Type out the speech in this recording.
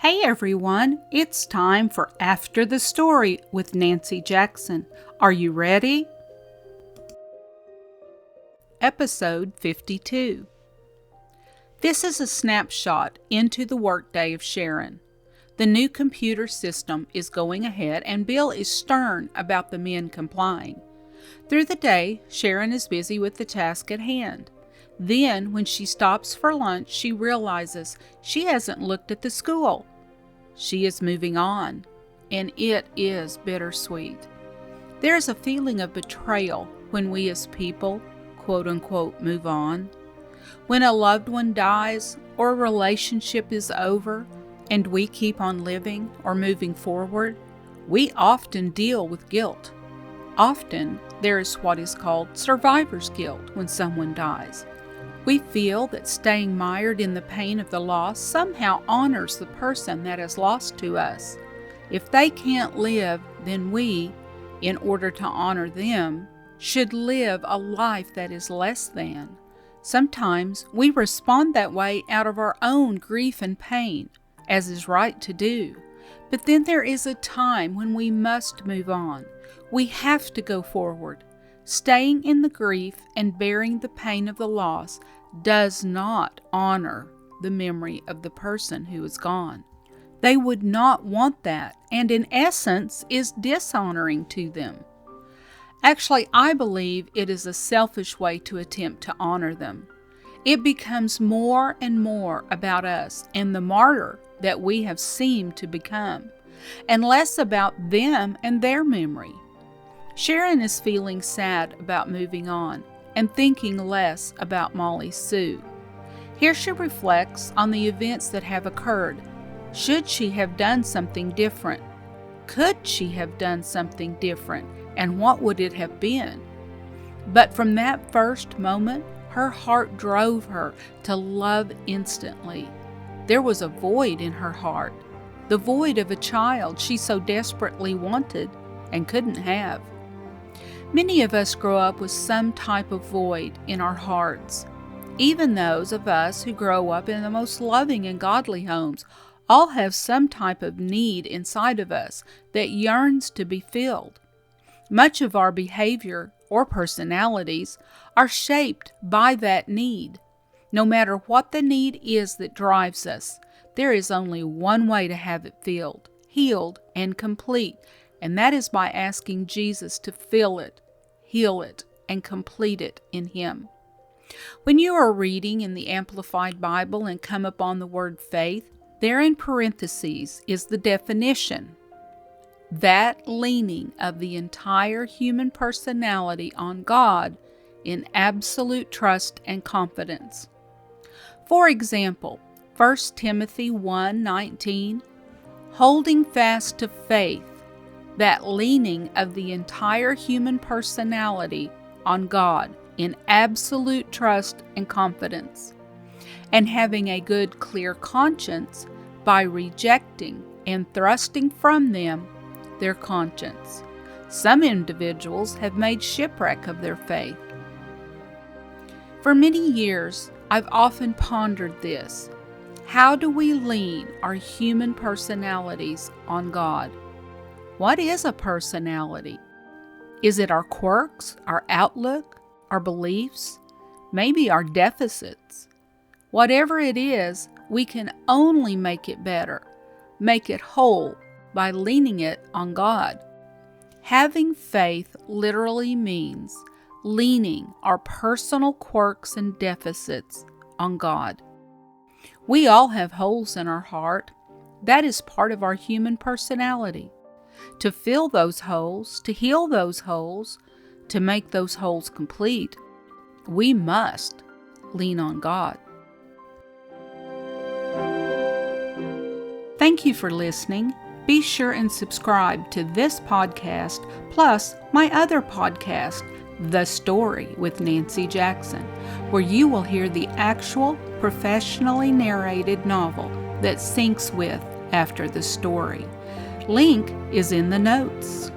Hey everyone, it's time for After the Story with Nancy Jackson. Are you ready? Episode 52. This is a snapshot into the workday of Sharon. The new computer system is going ahead and Bill is stern about the men complying. Through the day, Sharon is busy with the task at hand. Then, when she stops for lunch, she realizes she hasn't looked at the school. She is moving on, and it is bittersweet. There is a feeling of betrayal when we as people, quote-unquote, move on. When a loved one dies or a relationship is over and we keep on living or moving forward, we often deal with guilt. Often, there is what is called survivor's guilt when someone dies. We feel that staying mired in the pain of the loss somehow honors the person that is lost to us. If they can't live, then we, in order to honor them, should live a life that is less than. Sometimes we respond that way out of our own grief and pain, as is right to do. But then there is a time when we must move on. We have to go forward. Staying in the grief and bearing the pain of the loss does not honor the memory of the person who is gone. They would not want that, and in essence is dishonoring to them. Actually, I believe it is a selfish way to attempt to honor them. It becomes more and more about us and the martyr that we have seemed to become, and less about them and their memory. Sharon is feeling sad about moving on and thinking less about Molly Sue. Here she reflects on the events that have occurred. Should she have done something different? Could she have done something different? And what would it have been? But from that first moment, her heart drove her to love instantly. There was a void in her heart, the void of a child she so desperately wanted and couldn't have. Many of us grow up with some type of void in our hearts. Even those of us who grow up in the most loving and godly homes all have some type of need inside of us that yearns to be filled. Much of our behavior or personalities are shaped by that need. No matter what the need is that drives us, there is only one way to have it filled, healed, and complete, and that is by asking Jesus to fill it, heal it, and complete it in Him. When you are reading in the Amplified Bible and come upon the word faith, there in parentheses is the definition: that leaning of the entire human personality on God in absolute trust and confidence. For example, 1 Timothy 1:19, holding fast to faith, that leaning of the entire human personality on God in absolute trust and confidence, and having a good, clear conscience by rejecting and thrusting from them their conscience. Some individuals have made shipwreck of their faith. For many years, I've often pondered this. How do we lean our human personalities on God? What is a personality? Is it our quirks, our outlook, our beliefs, maybe our deficits? Whatever it is, we can only make it better, make it whole by leaning it on God. Having faith literally means leaning our personal quirks and deficits on God. We all have holes in our heart. That is part of our human personality. To fill those holes, to heal those holes, to make those holes complete, we must lean on God. Thank you for listening. Be sure and subscribe to this podcast, plus my other podcast, The Story with Nancy Jackson, where you will hear the actual, professionally narrated novel that syncs with After the Story. Link is in the notes.